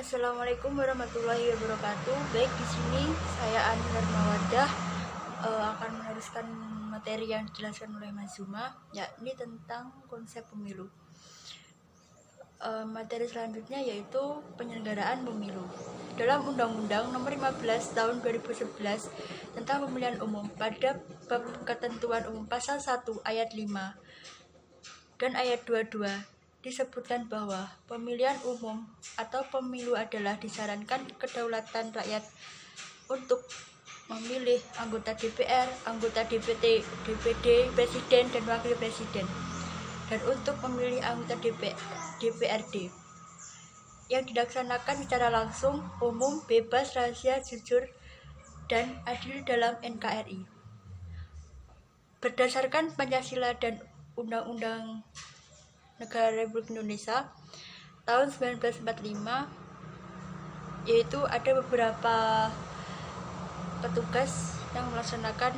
Assalamualaikum warahmatullahi wabarakatuh. Baik, di sini saya Ani Hermawadah akan meneruskan materi yang dijelaskan oleh Mas Zuma, yakni tentang konsep pemilu. Materi selanjutnya yaitu penyelenggaraan pemilu. Dalam Undang-Undang Nomor 15 Tahun 2011 tentang Pemilihan Umum, pada bab ketentuan umum pasal 1 ayat 5 dan ayat 22 disebutkan bahwa pemilihan umum atau pemilu adalah disarankan kedaulatan rakyat untuk memilih anggota DPR, anggota DPD, presiden dan wakil presiden, dan untuk memilih anggota DPRD yang dilaksanakan secara langsung, umum, bebas, rahasia, jujur, dan adil dalam NKRI. Berdasarkan Pancasila dan Undang-Undang Negara Republik Indonesia tahun 1945, yaitu ada beberapa petugas yang melaksanakan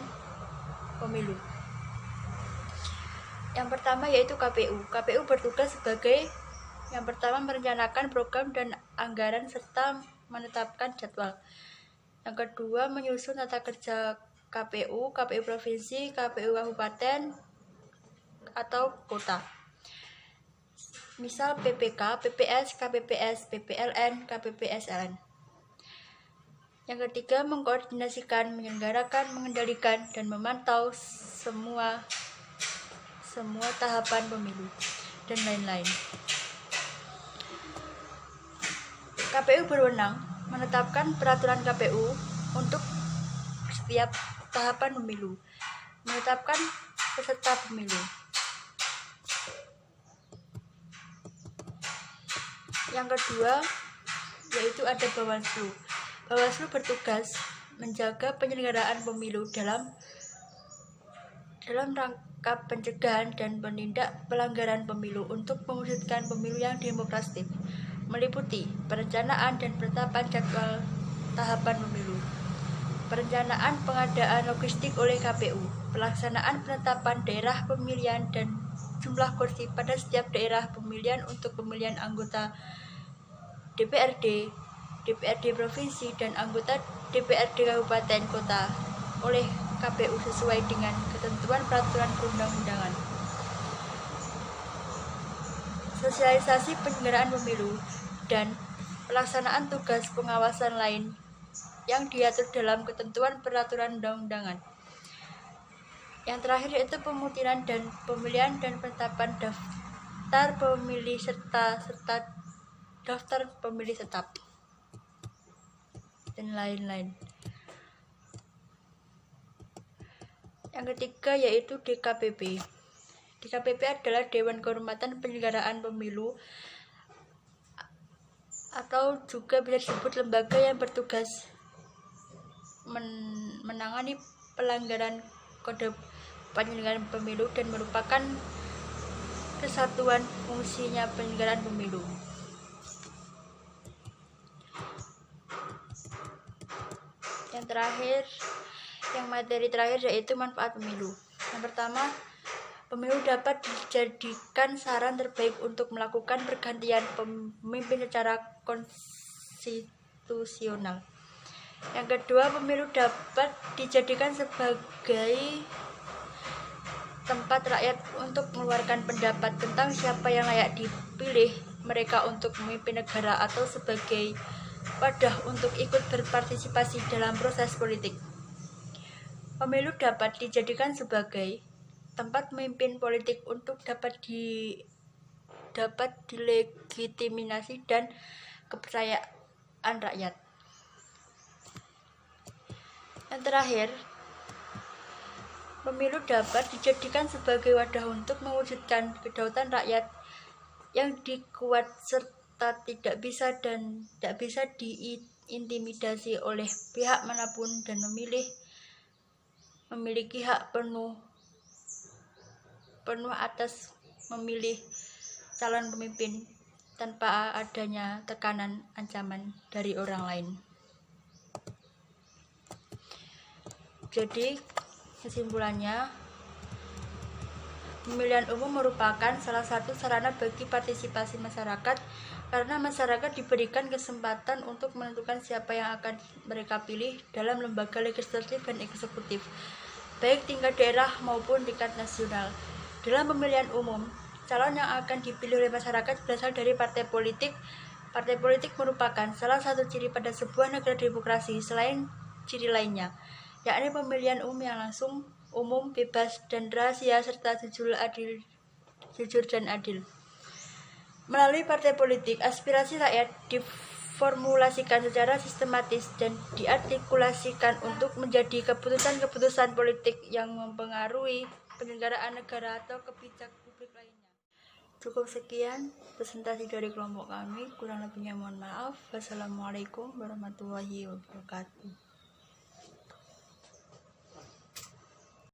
pemilu. Yang pertama yaitu KPU. KPU bertugas sebagai yang pertama merencanakan program dan anggaran serta menetapkan jadwal. Yang kedua menyusun tata kerja KPU, KPU provinsi, KPU kabupaten atau kota. Misal PPK, PPS, KPPS, PPLN, KPPSLN. Yang ketiga, mengkoordinasikan, menyelenggarakan, mengendalikan, dan memantau semua tahapan pemilu, dan lain-lain. KPU berwenang menetapkan peraturan KPU untuk setiap tahapan pemilu, menetapkan peserta pemilu. Yang kedua yaitu ada Bawaslu. Bawaslu bertugas menjaga penyelenggaraan pemilu dalam rangka pencegahan dan menindak pelanggaran pemilu untuk mewujudkan pemilu yang demokratis, meliputi perencanaan dan penetapan jadwal tahapan pemilu, perencanaan pengadaan logistik oleh KPU, pelaksanaan penetapan daerah pemilihan dan jumlah kursi pada setiap daerah pemilihan untuk pemilihan anggota DPRD, DPRD provinsi, dan anggota DPRD kabupaten kota oleh KPU sesuai dengan ketentuan peraturan perundang-undangan. Sosialisasi penyelenggaraan pemilu dan pelaksanaan tugas pengawasan lain yang diatur dalam ketentuan peraturan undang-undangan. Yang terakhir yaitu pemutiran dan pemilihan dan penetapan daftar pemilih serta daftar pemilih tetap, dan lain-lain. Yang ketiga yaitu DKPP. DKPP adalah Dewan Kehormatan Penyelenggaraan Pemilu atau juga bisa disebut lembaga yang bertugas menangani pelanggaran kode penyelenggaraan pemilu dan merupakan kesatuan fungsinya penyelenggaraan pemilu. Yang terakhir, materi terakhir yaitu manfaat pemilu. Yang pertama, pemilu dapat dijadikan saran terbaik untuk melakukan pergantian pemimpin secara konstitusional. Yang kedua, pemilu dapat dijadikan sebagai tempat rakyat untuk mengeluarkan pendapat tentang siapa yang layak dipilih mereka untuk memimpin negara atau sebagai wadah untuk ikut berpartisipasi dalam proses politik. Pemilu dapat dijadikan sebagai tempat pemimpin politik untuk dapat dilegitimasi dan kepercayaan rakyat. Yang terakhir, pemilu dapat dijadikan sebagai wadah untuk mewujudkan kedaulatan rakyat yang dikuat serta tidak bisa diintimidasi oleh pihak manapun dan memiliki hak penuh atas memilih calon pemimpin tanpa adanya tekanan ancaman dari orang lain. Jadi kesimpulannya, pemilihan umum merupakan salah satu sarana bagi partisipasi masyarakat karena masyarakat diberikan kesempatan untuk menentukan siapa yang akan mereka pilih dalam lembaga legislatif dan eksekutif, baik tingkat daerah maupun tingkat nasional. Dalam pemilihan umum, calon yang akan dipilih oleh masyarakat berasal dari partai politik. Partai politik merupakan salah satu ciri pada sebuah negara demokrasi selain ciri lainnya, yakni pemilihan umum yang langsung, umum, bebas, dan rahasia, serta jujur dan adil. Melalui partai politik, aspirasi rakyat diformulasikan secara sistematis dan diartikulasikan untuk menjadi keputusan-keputusan politik yang mempengaruhi penyelenggaraan negara atau kebijakan publik lainnya. Cukup sekian presentasi dari kelompok kami, kurang lebihnya mohon maaf. Wassalamualaikum warahmatullahi wabarakatuh.